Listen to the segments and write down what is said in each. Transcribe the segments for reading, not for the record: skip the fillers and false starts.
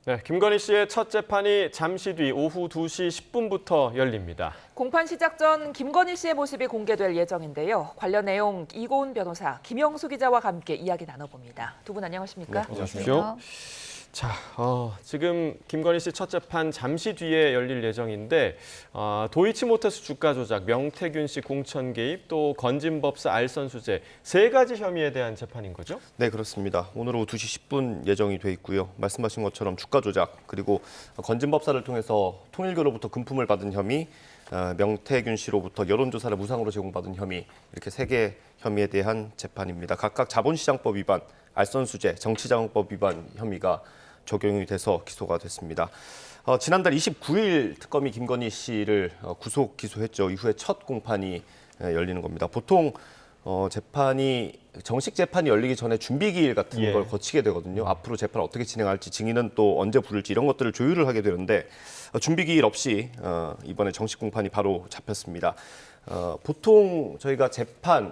네, 김건희 씨의 첫 재판이 잠시 뒤 오후 2시 10분부터 열립니다. 공판 시작 전 김건희 씨의 모습이 공개될 예정인데요. 관련 내용 이고은 변호사, 김영수 기자와 함께 이야기 나눠봅니다. 두 분 안녕하십니까? 네, 안녕하십시오. 자, 지금 김건희 씨 첫 재판 잠시 뒤에 열릴 예정인데 도이치모터스 주가 조작, 명태균 씨 공천 개입, 또 건진법사 알선수재 세 가지 혐의에 대한 재판인 거죠? 네, 그렇습니다. 오늘 오후 2시 10분 예정이 돼 있고요. 말씀하신 것처럼 주가 조작, 그리고 건진법사를 통해서 통일교로부터 금품을 받은 혐의, 명태균 씨로부터 여론조사를 무상으로 제공받은 혐의, 이렇게 세 개 혐의에 대한 재판입니다. 각각 자본시장법 위반, 알선수재, 정치자금법 위반 혐의가 적용이 돼서 기소가 됐습니다. 지난달 29일 특검이 김건희 씨를 구속 기소했죠. 이후에 첫 공판이 열리는 겁니다. 보통 정식 재판이 열리기 전에 준비기일 같은 걸 거치게 되거든요. 앞으로 재판을 어떻게 진행할지, 증인은 또 언제 부를지 이런 것들을 조율을 하게 되는데 준비기일 없이 이번에 정식 공판이 바로 잡혔습니다. 보통 저희가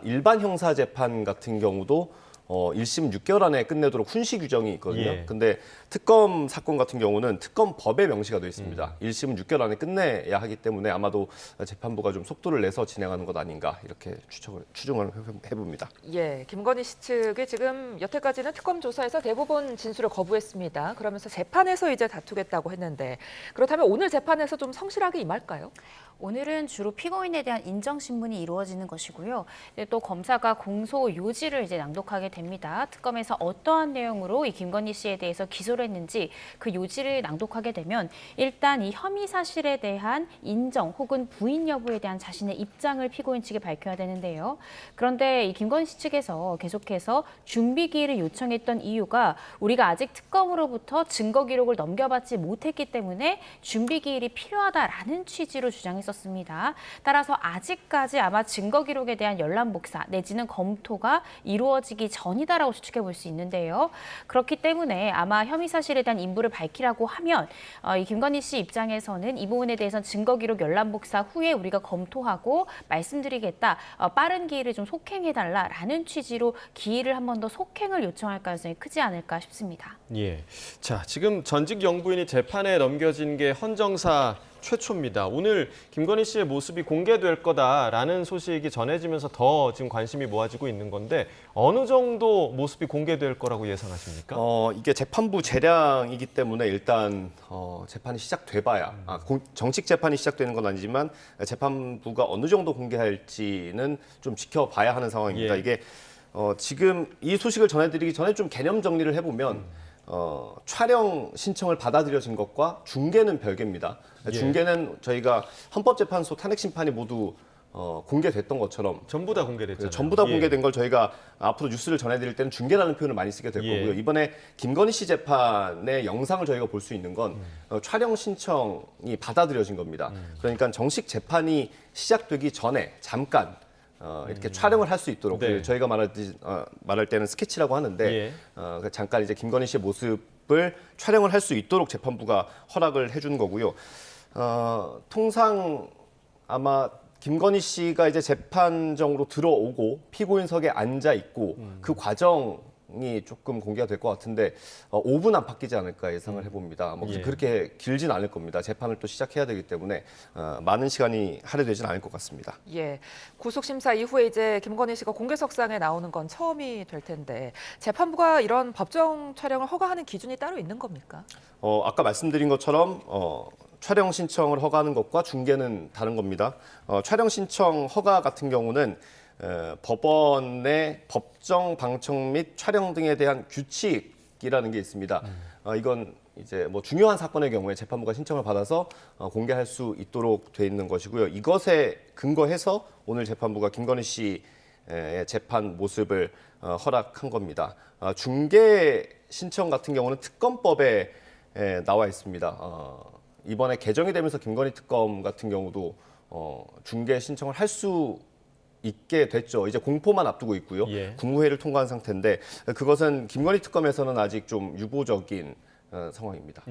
일반 형사 재판 같은 경우도 1심 6개월 안에 끝내도록 훈시 규정이 있거든요. 근데 특검 사건 같은 경우는 특검법에 명시가 되어 있습니다. 1심은 6개월 안에 끝내야 하기 때문에 아마도 재판부가 좀 속도를 내서 진행하는 것 아닌가 이렇게 추정을 해봅니다. 예, 김건희 씨 측이 지금 여태까지는 특검 조사에서 대부분 진술을 거부했습니다. 그러면서 재판에서 이제 다투겠다고 했는데 그렇다면 오늘 재판에서 좀 성실하게 임할까요? 오늘은 주로 피고인에 대한 인정 신문이 이루어지는 것이고요. 또 검사가 공소 요지를 이제 낭독하게 됩니다. 특검에서 어떠한 내용으로 이 김건희 씨에 대해서 기소를 했는지 그 요지를 낭독하게 되면 일단 이 혐의 사실에 대한 인정 혹은 부인 여부에 대한 자신의 입장을 피고인 측에 밝혀야 되는데요. 그런데 이 김건희 씨 측에서 계속해서 준비 기일을 요청했던 이유가 우리가 아직 특검으로부터 증거 기록을 넘겨받지 못했기 때문에 준비 기일이 필요하다라는 취지로 주장했었습니다. 따라서 아직까지 아마 증거 기록에 대한 열람 복사 내지는 검토가 이루어지기 전이다라고 추측해 볼 수 있는데요. 그렇기 때문에 아마 혐의 사실에 대한 인부를 밝히라고 하면 이 김건희 씨 입장에서는 이 부분에 대해서는 증거 기록 열람 복사 후에 우리가 검토하고 말씀드리겠다. 빠른 기일을 좀 속행해달라라는 취지로 기일을 한 번 더 속행을 요청할 가능성이 크지 않을까 싶습니다. 예. 자, 지금 전직 영부인이 재판에 넘겨진 게 헌정사 최초입니다. 오늘 김건희 씨의 모습이 공개될 거다라는 소식이 전해지면서 더 지금 관심이 모아지고 있는 건데 어느 정도 모습이 공개될 거라고 예상하십니까? 이게 재판부 재량이기 때문에 일단 재판이 시작돼봐야 정식 재판이 시작되는 건 아니지만 재판부가 어느 정도 공개할지는 좀 지켜봐야 하는 상황입니다. 이게 지금 이 소식을 전해드리기 전에 좀 개념 정리를 해보면 촬영 신청을 받아들여진 것과 중계는 별개입니다. 중계는 저희가 헌법재판소 탄핵 심판이 모두 공개됐던 것처럼 전부 다 공개됐잖아요. 전부 다 공개된 걸 저희가 앞으로 뉴스를 전해드릴 때는 중계라는 표현을 많이 쓰게 될 거고요. 이번에 김건희 씨 재판의 영상을 저희가 볼 수 있는 건 촬영 신청이 받아들여진 겁니다. 그러니까 정식 재판이 시작되기 전에 잠깐 이렇게 촬영을 할 수 있도록 저희가 말할 때는 스케치라고 하는데 잠깐 이제 김건희 씨의 모습을 촬영을 할 수 있도록 재판부가 허락을 해준 거고요. 통상 아마 김건희 씨가 이제 재판정으로 들어오고 피고인석에 앉아 있고 그 과정이 조금 공개가 될 것 같은데 5분 안팎이지 않을까 예상을 해봅니다. 그렇게 길진 않을 겁니다. 재판을 또 시작해야 되기 때문에 많은 시간이 할애되진 않을 것 같습니다. 예, 구속 심사 이후에 이제 김건희 씨가 공개석상에 나오는 건 처음이 될 텐데 재판부가 이런 법정 촬영을 허가하는 기준이 따로 있는 겁니까? 아까 말씀드린 것처럼 촬영 신청을 허가하는 것과 중계는 다른 겁니다. 촬영 신청 허가 같은 경우는 법원의 법정 방청 및 촬영 등에 대한 규칙이라는 게 있습니다. 이건 이제 뭐 중요한 사건의 경우에 재판부가 신청을 받아서 공개할 수 있도록 돼 있는 것이고요. 이것에 근거해서 오늘 재판부가 김건희 씨의 재판 모습을 허락한 겁니다. 중계 신청 같은 경우는 특검법에 나와 있습니다. 이번에 개정이 되면서 김건희 특검 같은 경우도 중계 신청을 할 수 있게 됐죠. 이제 공포만 앞두고 있고요. 국무회의를 통과한 상태인데 그것은 김건희 특검에서는 아직 좀 유보적인 상황입니다.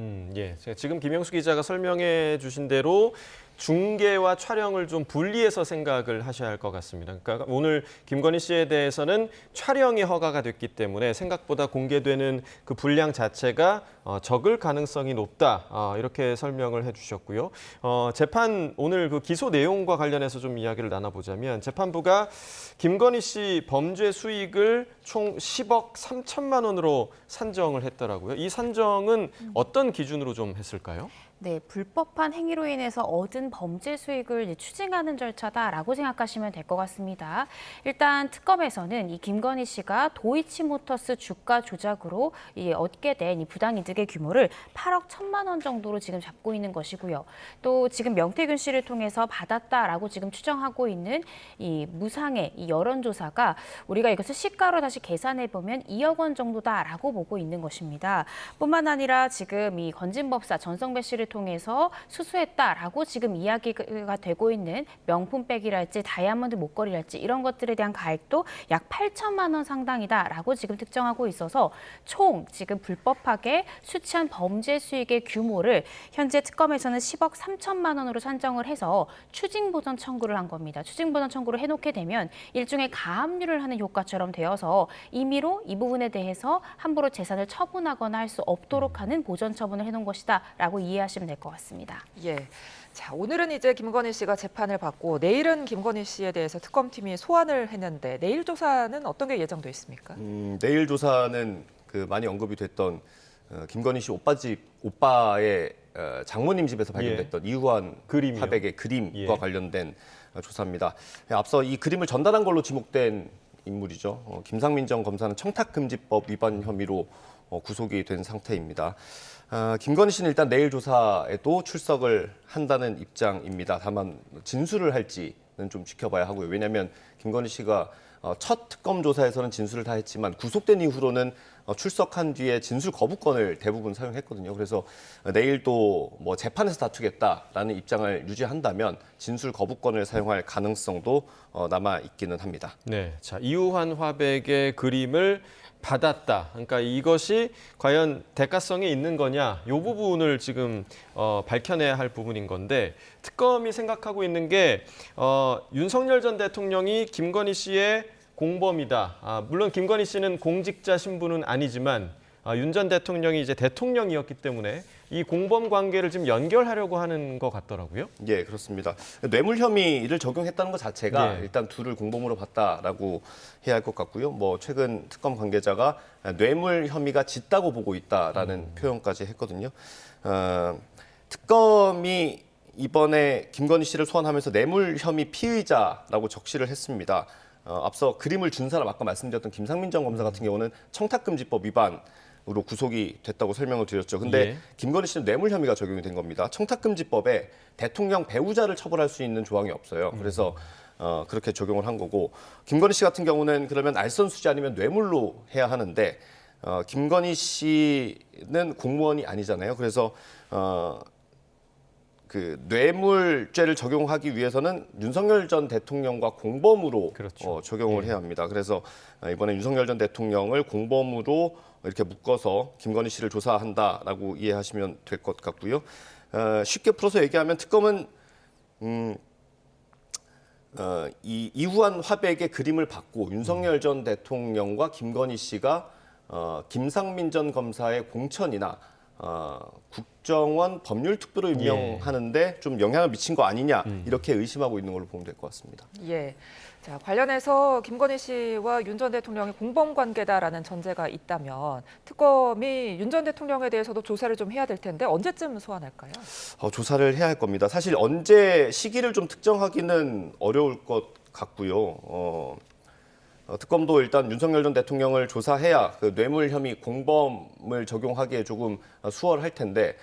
지금 김영수 기자가 설명해 주신 대로 중계와 촬영을 좀 분리해서 생각을 하셔야 할 것 같습니다. 그러니까 오늘 김건희 씨에 대해서는 촬영이 허가가 됐기 때문에 생각보다 공개되는 그 분량 자체가 적을 가능성이 높다. 이렇게 설명을 해주셨고요. 재판 오늘 그 기소 내용과 관련해서 좀 이야기를 나눠보자면 재판부가 김건희 씨 범죄 수익을 총 10억 3천만 원으로 산정을 했더라고요. 이 산정은 어떤 기준으로 좀 했을까요? 네, 불법한 행위로 인해서 얻은 범죄 수익을 이제 추징하는 절차다라고 생각하시면 될 것 같습니다. 일단 특검에서는 이 김건희 씨가 도이치모터스 주가 조작으로 얻게 된 이 부당이득의 규모를 8억 1천만 원 정도로 지금 잡고 있는 것이고요. 또 지금 명태균 씨를 통해서 받았다라고 지금 추정하고 있는 이 무상의 이 여론조사가 우리가 이것을 시가로 다시 계산해 보면 2억 원 정도다라고 보고 있는 것입니다. 뿐만 아니라 지금 이 건진법사 전성배 씨를 통해서 수수했다라고 지금 이야기가 되고 있는 명품백이랄지 다이아몬드 목걸이랄지 이런 것들에 대한 가액도 약 8천만 원 상당이다라고 지금 특정하고 있어서 총 지금 불법하게 수취한 범죄 수익의 규모를 현재 특검에서는 10억 3천만 원으로 산정을 해서 추징보전 청구를 한 겁니다. 추징보전 청구를 해놓게 되면 일종의 가압류를 하는 효과처럼 되어서 임의로 이 부분에 대해서 함부로 재산을 처분하거나 할 수 없도록 하는 보전 처분을 해놓은 것이다라고 이해하시면 될 것 같습니다. 예. 자, 오늘은 이제 김건희 씨가 재판을 받고 내일은 김건희 씨에 대해서 특검팀이 소환을 했는데 내일 조사는 어떤 게 예정돼 있습니까? 내일 조사는 그 많이 언급이 됐던 김건희 씨 오빠의 장모님 집에서 발견됐던 이후한 그림이요? 화백의 그림과 예. 관련된 조사입니다. 앞서 이 그림을 전달한 걸로 지목된 인물이죠. 김상민 전 검사는 청탁금지법 위반 혐의로 구속이 된 상태입니다. 김건희 씨는 일단 내일 조사에도 출석을 한다는 입장입니다. 다만 진술을 할지는 좀 지켜봐야 하고요. 왜냐하면 김건희 씨가 첫 특검 조사에서는 진술을 다 했지만 구속된 이후로는 출석한 뒤에 진술 거부권을 대부분 사용했거든요. 그래서 내일도 뭐 재판에서 다투겠다라는 입장을 유지한다면 진술 거부권을 사용할 가능성도 남아 있기는 합니다. 네, 자 이우환 화백의 그림을 받았다. 그러니까 이것이 과연 대가성이 있는 거냐? 이 부분을 지금 밝혀내야 할 부분인 건데 특검이 생각하고 있는 게 윤석열 전 대통령이 김건희 씨의 공범이다. 물론 김건희 씨는 공직자 신분은 아니지만 윤 전 대통령이 이제 대통령이었기 때문에 이 공범 관계를 지금 연결하려고 하는 것 같더라고요. 예, 그렇습니다. 뇌물 혐의를 적용했다는 것 자체가 예. 일단 둘을 공범으로 봤다라고 해야 할 것 같고요. 뭐 최근 특검 관계자가 뇌물 혐의가 짙다고 보고 있다라는 표현까지 했거든요. 특검이 이번에 김건희 씨를 소환하면서 뇌물 혐의 피의자라고 적시를 했습니다. 앞서 그림을 준 사람 아까 말씀드렸던 김상민 전 검사 같은 경우는 청탁금지법 위반으로 구속이 됐다고 설명을 드렸죠. 근데 예. 김건희 씨는 뇌물 혐의가 적용이 된 겁니다. 청탁금지법에 대통령 배우자를 처벌할 수 있는 조항이 없어요. 그래서 그렇게 적용을 한 거고 김건희 씨 같은 경우는 그러면 알선수재 아니면 뇌물로 해야 하는데 김건희 씨는 공무원이 아니잖아요. 그래서 그 뇌물죄를 적용하기 위해서는 윤석열 전 대통령과 공범으로 그렇죠. 적용을 해야 합니다. 그래서 이번에 윤석열 전 대통령을 공범으로 이렇게 묶어서 김건희 씨를 조사한다라고 이해하시면 될 것 같고요. 쉽게 풀어서 얘기하면 특검은 이 이후한 화백의 그림을 받고 윤석열 전 대통령과 김건희 씨가 김상민 전 검사의 공천이나 국정원 법률특보로 임명하는데 좀 영향을 미친 거 아니냐 이렇게 의심하고 있는 걸로 보면 될 것 같습니다. 예. 자, 관련해서 김건희 씨와 윤 전 대통령이 공범 관계다라는 전제가 있다면 특검이 윤 전 대통령에 대해서도 조사를 좀 해야 될 텐데 언제쯤 소환할까요? 조사를 해야 할 겁니다. 사실 언제 시기를 좀 특정하기는 어려울 것 같고요. 특검도 일단 윤석열 전 대통령을 조사해야 그 뇌물 혐의 공범을 적용하기에 조금 수월할 텐데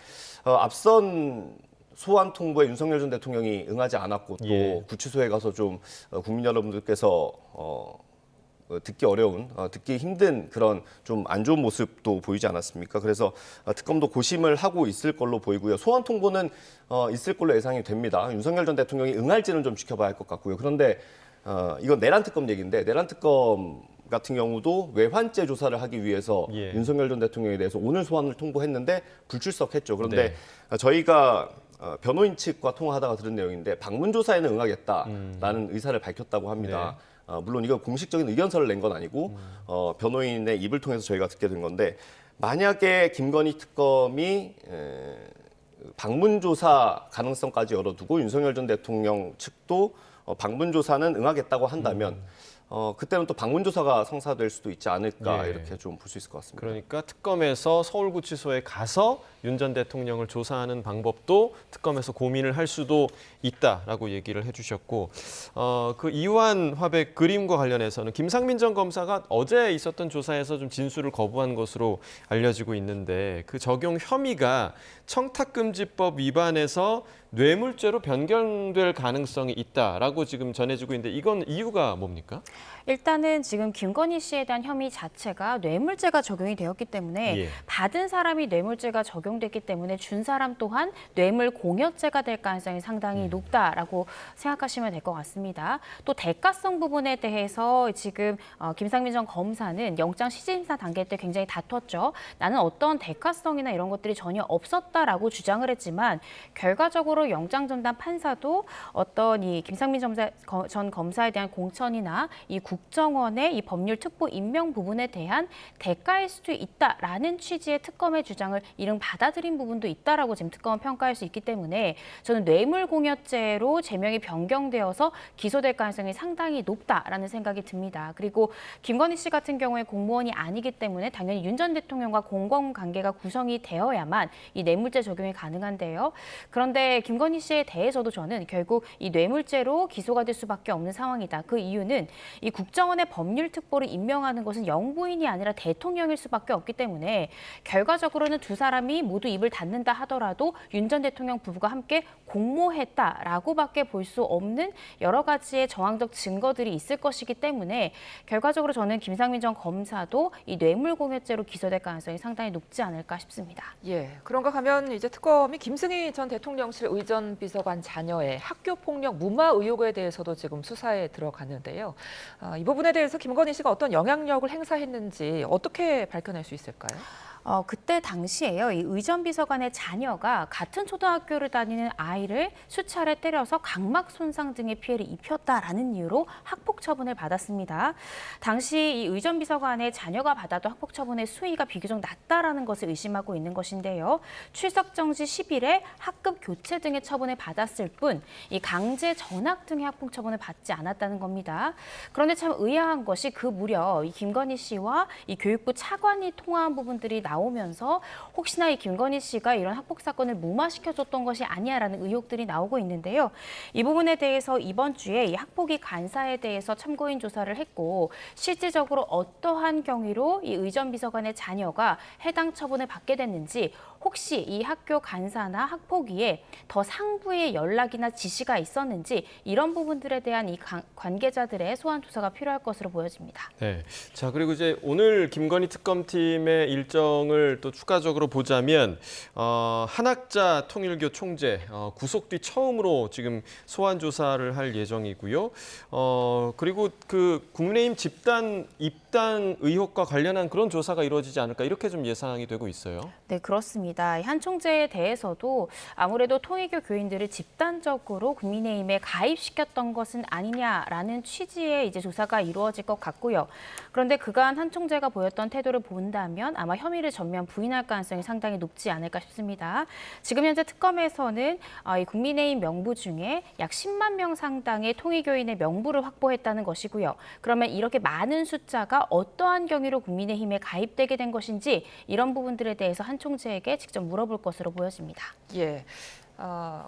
앞선 소환 통보에 윤석열 전 대통령이 응하지 않았고 또 예. 구치소에 가서 좀 국민 여러분들께서 듣기 어려운, 듣기 힘든 그런 좀 안 좋은 모습도 보이지 않았습니까? 그래서 특검도 고심을 하고 있을 걸로 보이고요. 소환 통보는 있을 걸로 예상이 됩니다. 윤석열 전 대통령이 응할지는 좀 지켜봐야 할 것 같고요. 그런데 이건 내란 특검 얘기인데 내란 특검 같은 경우도 외환죄 조사를 하기 위해서 예. 윤석열 전 대통령에 대해서 오늘 소환을 통보했는데 불출석했죠. 그런데 저희가 변호인 측과 통화하다가 들은 내용인데 방문 조사에는 응하겠다라는 의사를 밝혔다고 합니다. 물론 이거 공식적인 의견서를 낸 건 아니고 변호인의 입을 통해서 저희가 듣게 된 건데 만약에 김건희 특검이 방문 조사 가능성까지 열어두고 윤석열 전 대통령 측도 방문 조사는 응하겠다고 한다면 그때는 또 방문 조사가 성사될 수도 있지 않을까 예. 이렇게 좀 볼 수 있을 것 같습니다. 그러니까 특검에서 서울구치소에 가서 윤 전 대통령을 조사하는 방법도 특검에서 고민을 할 수도 있다라고 얘기를 해주셨고 그 이완 화백 그림과 관련해서는 김상민 전 검사가 어제 있었던 조사에서 좀 진술을 거부한 것으로 알려지고 있는데 그 적용 혐의가 청탁금지법 위반에서 뇌물죄로 변경될 가능성이 있다라고 지금 전해지고 있는데 이건 이유가 뭡니까? 일단은 지금 김건희 씨에 대한 혐의 자체가 뇌물죄가 적용이 되었기 때문에 예. 받은 사람이 뇌물죄가 적용됐기 때문에 준 사람 또한 뇌물 공여죄가 될 가능성이 상당히 높다라고 생각하시면 될 것 같습니다. 또 대가성 부분에 대해서 지금 김상민 전 검사는 영장 시심사 단계 때 굉장히 다퉜죠. 나는 어떤 대가성이나 이런 것들이 전혀 없었다라고 주장을 했지만 결과적으로 영장 전담 판사도 어떤 이 김상민 전 검사에 대한 공천이나 이 국정원의 이 법률 특보 임명 부분에 대한 대가일 수도 있다라는 취지의 특검의 주장을 이른 받아들인 부분도 있다라고 지금 특검은 평가할 수 있기 때문에 저는 뇌물공여죄로 제명이 변경되어서 기소될 가능성이 상당히 높다라는 생각이 듭니다. 그리고 김건희 씨 같은 경우에 공무원이 아니기 때문에 당연히 윤 전 대통령과 공범관계가 구성이 되어야만 이 뇌물죄 적용이 가능한데요. 그런데 김건희 씨에 대해서도 저는 결국 이 뇌물죄로 기소가 될 수밖에 없는 상황이다. 그 이유는 이 국정원의 법률 특보를 임명하는 것은 영부인이 아니라 대통령일 수밖에 없기 때문에 결과적으로는 두 사람이 모두 입을 닫는다 하더라도 윤 전 대통령 부부가 함께 공모했다라고밖에 볼 수 없는 여러 가지의 정황적 증거들이 있을 것이기 때문에 결과적으로 저는 김상민 전 검사도 이 뇌물공여죄로 기소될 가능성이 상당히 높지 않을까 싶습니다. 예, 그런가 하면 이제 특검이 김승희 전 대통령실 의전 비서관 자녀의 학교 폭력 무마 의혹에 대해서도 지금 수사에 들어갔는데요. 이 부분에 대해서 김건희 씨가 어떤 영향력을 행사했는지 어떻게 밝혀낼 수 있을까요? 그때 당시에요. 이 의전 비서관의 자녀가 같은 초등학교를 다니는 아이를 수차례 때려서 각막 손상 등의 피해를 입혔다라는 이유로 학폭 처분을 받았습니다. 당시 이 의전 비서관의 자녀가 받아도 학폭 처분의 수위가 비교적 낮다라는 것을 의심하고 있는 것인데요. 출석 정지 10일에 학급 교체 등의 처분을 받았을 뿐 이 강제 전학 등의 학폭 처분을 받지 않았다는 겁니다. 그런데 참 의아한 것이 그 무렵 이 김건희 씨와 이 교육부 차관이 통화한 부분들이 나오면서 혹시나 이 김건희 씨가 이런 학폭 사건을 무마시켜줬던 것이 아니야라는 의혹들이 나오고 있는데요. 이 부분에 대해서 이번 주에 이 학폭위 간사에 대해서 참고인 조사를 했고 실질적으로 어떠한 경위로 이 의전 비서관의 자녀가 해당 처분을 받게 됐는지 혹시 이 학교 간사나 학폭위에 더 상부의 연락이나 지시가 있었는지 이런 부분들에 대한 이 관계자들의 소환 조사가 필요할 것으로 보여집니다. 네. 자, 그리고 이제 오늘 김건희 특검팀의 일정을 또 추가적으로 보자면 한학자 통일교 총재 구속 뒤 처음으로 지금 소환 조사를 할 예정이고요. 그리고 그 국민의힘 집단 입당 의혹과 관련한 그런 조사가 이루어지지 않을까 이렇게 좀 예상이 되고 있어요. 네, 그렇습니다. 한 총재에 대해서도 아무래도 통일교 교인들을 집단적으로 국민의힘에 가입시켰던 것은 아니냐라는 취지의 이제 조사가 이루어질 것 같고요. 그런데 그간 한 총재가 보였던 태도를 본다면 아마 혐의를 전면 부인할 가능성이 상당히 높지 않을까 싶습니다. 지금 현재 특검에서는 이 국민의힘 명부 중에 약 10만 명 상당의 통일교인의 명부를 확보했다는 것이고요. 그러면 이렇게 많은 숫자가 어떠한 경위로 국민의힘에 가입되게 된 것인지 이런 부분들에 대해서 한 총재에게 직접 물어볼 것으로 보여집니다. 예.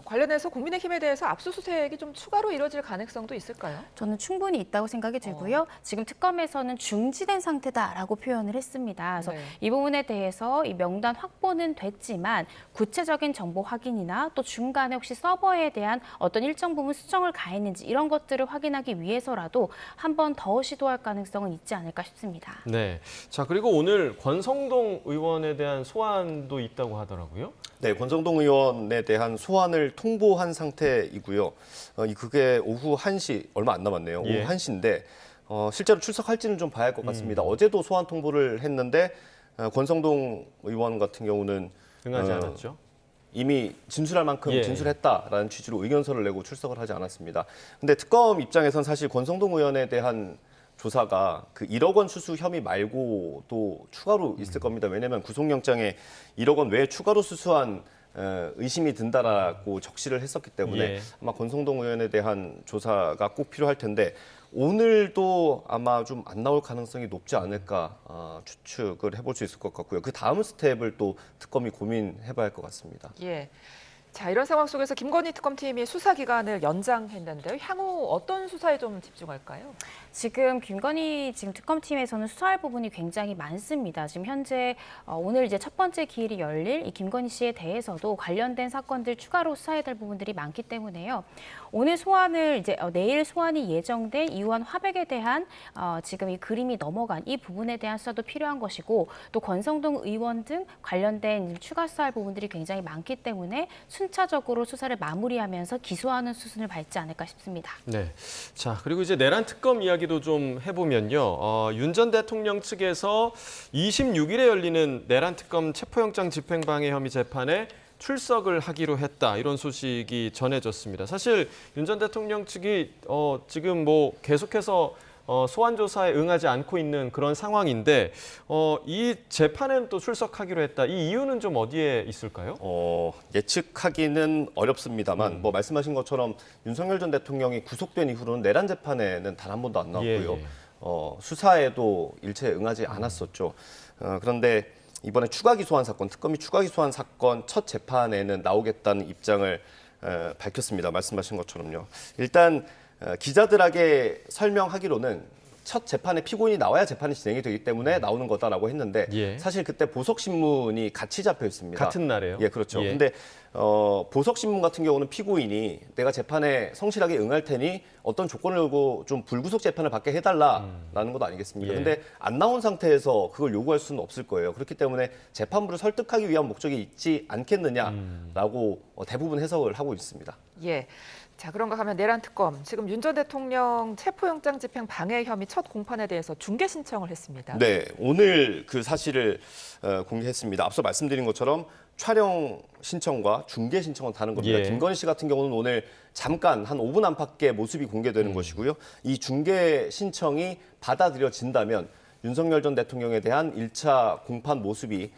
관련해서 국민의힘에 대해서 압수수색이 좀 추가로 이뤄질 가능성도 있을까요? 저는 충분히 있다고 생각이 들고요. 지금 특검에서는 중지된 상태다라고 표현을 했습니다. 그래서 네. 이 부분에 대해서 이 명단 확보는 됐지만 구체적인 정보 확인이나 또 중간에 혹시 서버에 대한 어떤 일정 부분 수정을 가했는지 이런 것들을 확인하기 위해서라도 한 번 더 시도할 가능성은 있지 않을까 싶습니다. 네. 자, 그리고 오늘 권성동 의원에 대한 소환도 있다고 하더라고요. 네, 권성동 의원에 대한 소환을 통보한 상태이고요. 그게 오후 1시, 얼마 안 남았네요. 예. 오후 1시인데 실제로 출석할지는 좀 봐야 할 것 같습니다. 어제도 소환 통보를 했는데 권성동 의원 같은 경우는 응하지 않았죠. 이미 진술할 만큼 예. 진술했다라는 취지로 의견서를 내고 출석을 하지 않았습니다. 근데 특검 입장에선 사실 권성동 의원에 대한 조사가 그 1억 원 수수 혐의 말고 또 추가로 있을 겁니다. 왜냐하면 구속영장에 1억 원 외에 추가로 수수한 의심이 든다라고 적시를 했었기 때문에 예. 아마 권성동 의원에 대한 조사가 꼭 필요할 텐데 오늘도 아마 좀 안 나올 가능성이 높지 않을까 추측을 해볼 수 있을 것 같고요. 그 다음 스텝을 또 특검이 고민해봐야 할 것 같습니다. 예. 자, 이런 상황 속에서 김건희 특검팀이 수사 기간을 연장했는데요. 향후 어떤 수사에 좀 집중할까요? 지금 김건희 특검팀에서는 수사할 부분이 굉장히 많습니다. 지금 현재 오늘 이제 첫 번째 기일이 열릴 이 김건희 씨에 대해서도 관련된 사건들 추가로 수사해야 될 부분들이 많기 때문에요. 오늘 소환을 이제 내일 소환이 예정된 이후한 화백에 대한 지금 이 그림이 넘어간 이 부분에 대한 수사도 필요한 것이고 또 권성동 의원 등 관련된 추가 수사할 부분들이 굉장히 많기 때문에 순차적으로 수사를 마무리하면서 기소하는 수순을 밟지 않을까 싶습니다. 네. 자, 그리고 이제 내란 특검 이야기도 좀 해보면요. 윤 전 대통령 측에서 26일에 열리는 내란 특검 체포영장 집행방해 혐의 재판에 출석을 하기로 했다. 이런 소식이 전해졌습니다. 사실 윤 전 대통령 측이 지금 뭐 계속해서 소환 조사에 응하지 않고 있는 그런 상황인데 이 재판에는 또 출석하기로 했다. 이 이유는 좀 어디에 있을까요? 예측하기는 어렵습니다만 뭐 말씀하신 것처럼 윤석열 전 대통령이 구속된 이후로는 내란 재판에는 단 한 번도 안 나왔고요. 예. 수사에도 일체 응하지 않았었죠. 그런데 이번에 추가 기소한 사건, 특검이 추가 기소한 사건 첫 재판에는 나오겠다는 입장을 밝혔습니다. 말씀하신 것처럼요. 일단 기자들에게 설명하기로는 첫 재판에 피고인이 나와야 재판이 진행이 되기 때문에 나오는 거다라고 했는데 예. 사실 그때 보석신문이 같이 잡혀 있습니다. 같은 날에요? 예, 그렇죠. 예. 근데 보석신문 같은 경우는 피고인이 내가 재판에 성실하게 응할 테니 어떤 조건을 걸고 좀 불구속 재판을 받게 해달라라는 것 아니겠습니까? 예. 근데 안 나온 상태에서 그걸 요구할 수는 없을 거예요. 그렇기 때문에 재판부를 설득하기 위한 목적이 있지 않겠느냐라고 대부분 해석을 하고 있습니다. 예. 자, 그런가 하면 내란 특검 지금 윤 전 대통령 체포영장 집행 방해 혐의 첫 공판에 대해서 중개 신청을 했습니다. 네, 오늘 그 사실을 공개했습니다. 앞서 말씀드린 것처럼 촬영 신청과 중개 신청은 다른 겁니다. 예. 김건희 씨 같은 경우는 오늘 잠깐 한 5분 안팎의 모습이 공개되는 것이고요. 이 중개 신청이 받아들여진다면 윤석열 전 대통령에 대한 1차 공판 모습이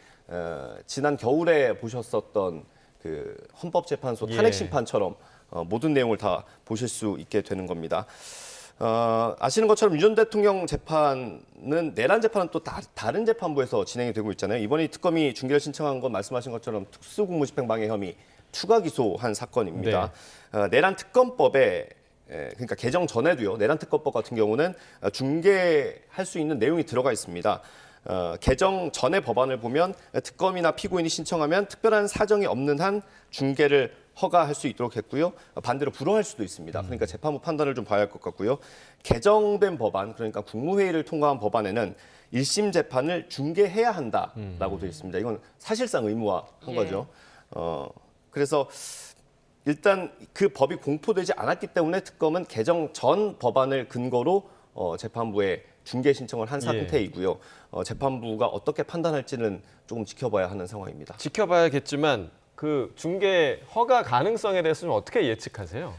지난 겨울에 보셨었던 그 헌법재판소 예. 탄핵 심판처럼 모든 내용을 다 보실 수 있게 되는 겁니다. 아시는 것처럼 윤 전 대통령 재판은 내란 재판은 또 다른 재판부에서 진행이 되고 있잖아요. 이번에 특검이 중개를 신청한 건 말씀하신 것처럼 특수공무집행방해 혐의 추가 기소한 사건입니다. 내란 특검법에 그러니까 개정 전에도요. 내란 특검법 같은 경우는 중개할 수 있는 내용이 들어가 있습니다. 개정 전의 법안을 보면 특검이나 피고인이 신청하면 특별한 사정이 없는 한 중개를 허가할 수 있도록 했고요. 반대로 불허할 수도 있습니다. 그러니까 재판부 판단을 좀 봐야 할 것 같고요. 개정된 법안, 그러니까 국무회의를 통과한 법안에는 1심 재판을 중개해야 한다라고 되어 있습니다. 이건 사실상 의무화한 예. 거죠. 그래서 일단 그 법이 공포되지 않았기 때문에 특검은 개정 전 법안을 근거로 재판부에 중개 신청을 한 상태이고요. 재판부가 어떻게 판단할지는 조금 지켜봐야 하는 상황입니다. 지켜봐야겠지만 그 중개 허가 가능성에 대해서 좀 어떻게 예측하세요?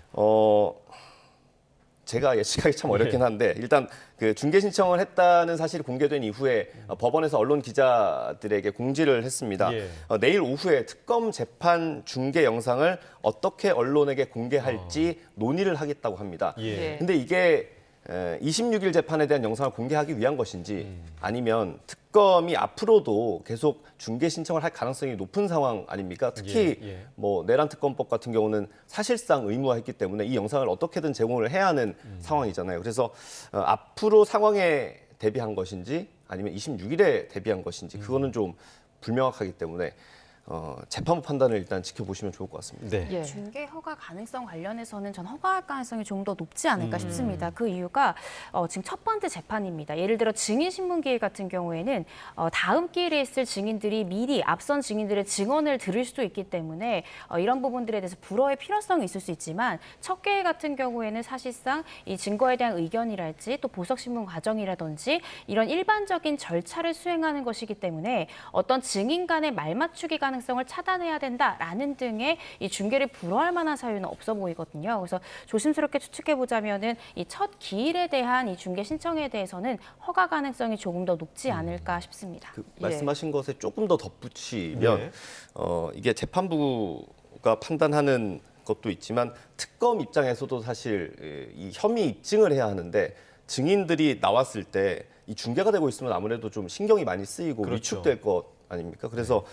제가 예측하기 참 어렵긴 한데 일단 그 중개 신청을 했다는 사실이 공개된 이후에 법원에서 언론 기자들에게 공지를 했습니다. 예. 내일 오후에 특검 재판 중개 영상을 어떻게 언론에게 공개할지 논의를 하겠다고 합니다. 예. 근데 이게 26일 재판에 대한 영상을 공개하기 위한 것인지 아니면 특검이 앞으로도 계속 중개 신청을 할 가능성이 높은 상황 아닙니까? 특히 뭐 내란 특검법 같은 경우는 사실상 의무화했기 때문에 이 영상을 어떻게든 제공을 해야 하는 상황이잖아요. 그래서 앞으로 상황에 대비한 것인지 아니면 26일에 대비한 것인지 그거는 좀 불명확하기 때문에 재판부 판단을 일단 지켜보시면 좋을 것 같습니다. 네. 예. 중개 허가 가능성 관련해서는 전 허가할 가능성이 좀 더 높지 않을까 싶습니다. 그 이유가 지금 첫 번째 재판입니다. 예를 들어 증인신문기일 같은 경우에는 다음 기일에 있을 증인들이 미리 앞선 증인들의 증언을 들을 수도 있기 때문에 이런 부분들에 대해서 불허의 필요성이 있을 수 있지만 첫 기일 같은 경우에는 사실상 이 증거에 대한 의견이랄지 또 보석신문 과정이라든지 이런 일반적인 절차를 수행하는 것이기 때문에 어떤 증인 간의 말맞추기가 가능성을 차단해야 된다라는 등의 이 중계를 불허할 만한 사유는 없어 보이거든요. 그래서 조심스럽게 추측해 보자면은 이 첫 기일에 대한 이 중계 신청에 대해서는 허가 가능성이 조금 더 높지 않을까 싶습니다. 말씀하신 것에 조금 더 덧붙이면 예. 이게 재판부가 판단하는 것도 있지만 특검 입장에서도 사실 이 혐의 입증을 해야 하는데 증인들이 나왔을 때 이 중계가 되고 있으면 아무래도 좀 신경이 많이 쓰이고 그렇죠. 위축될 것 아닙니까? 그래서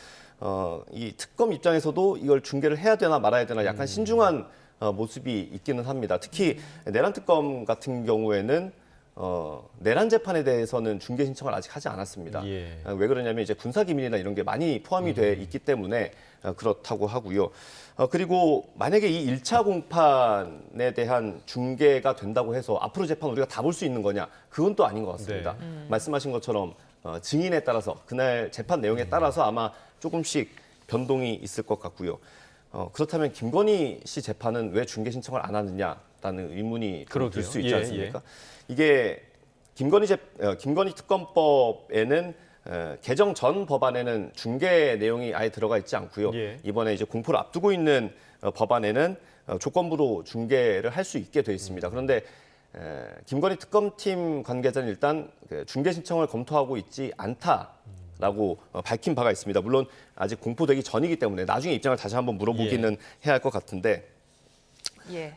이 특검 입장에서도 이걸 중계를 해야 되나 말아야 되나 약간 신중한 모습이 있기는 합니다. 특히 내란 특검 같은 경우에는 내란 재판에 대해서는 중계 신청을 아직 하지 않았습니다. 예. 왜 그러냐면 이제 군사 기밀이나 이런 게 많이 포함이 돼 있기 때문에 그렇다고 하고요. 그리고 만약에 이 1차 공판에 대한 중계가 된다고 해서 앞으로 재판 우리가 다 볼 수 있는 거냐? 그건 또 아닌 것 같습니다. 말씀하신 것처럼 증인에 따라서 그날 재판 내용에 따라서 아마 조금씩 변동이 있을 것 같고요. 그렇다면 김건희 씨 재판은 왜 중계 신청을 안 하느냐라는 의문이 들 수 있지 예, 않습니까? 이게 김건희 특검법에는 개정 전 법안에는 중계 내용이 아예 들어가 있지 않고요. 예. 이번에 이제 공포를 앞두고 있는 법안에는 조건부로 중계를 할 수 있게 돼 있습니다. 그런데 김건희 특검팀 관계자는 일단 중계 신청을 검토하고 있지 않다라고 밝힌 바가 있습니다. 물론 아직 공포되기 전이기 때문에 나중에 입장을 다시 한번 물어보기는 해야 할 것 같은데 예.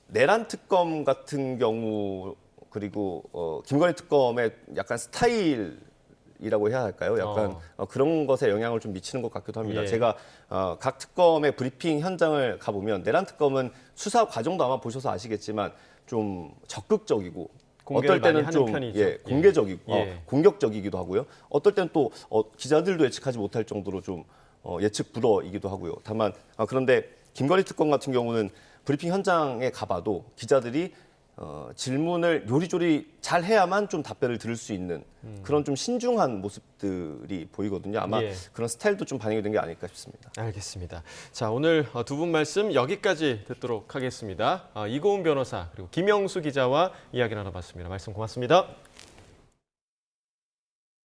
내란 특검 같은 경우 그리고 김건희 특검의 약간 스타일이라고 해야 할까요? 약간 그런 것에 영향을 좀 미치는 것 같기도 합니다. 예. 제가 각 특검의 브리핑 현장을 가보면 내란 특검은 수사 과정도 아마 보셔서 아시겠지만 좀 적극적이고 공개를 어떨 때는 많이 좀 하는 편이죠. 공개적이고 예. 공격적이기도 하고요. 어떨 때는 또 기자들도 예측하지 못할 정도로 좀 예측 불허이기도 하고요. 다만 그런데 김건희 특검 같은 경우는 브리핑 현장에 가봐도 기자들이 질문을 요리조리 잘 해야만 좀 답변을 들을 수 있는 그런 좀 신중한 모습들이 보이거든요. 아마 예. 그런 스타일도 좀 반영이 된 게 아닐까 싶습니다. 알겠습니다. 자, 오늘 두 분 말씀 여기까지 듣도록 하겠습니다. 이고은 변호사 그리고 김영수 기자와 이야기 나눠봤습니다. 말씀 고맙습니다.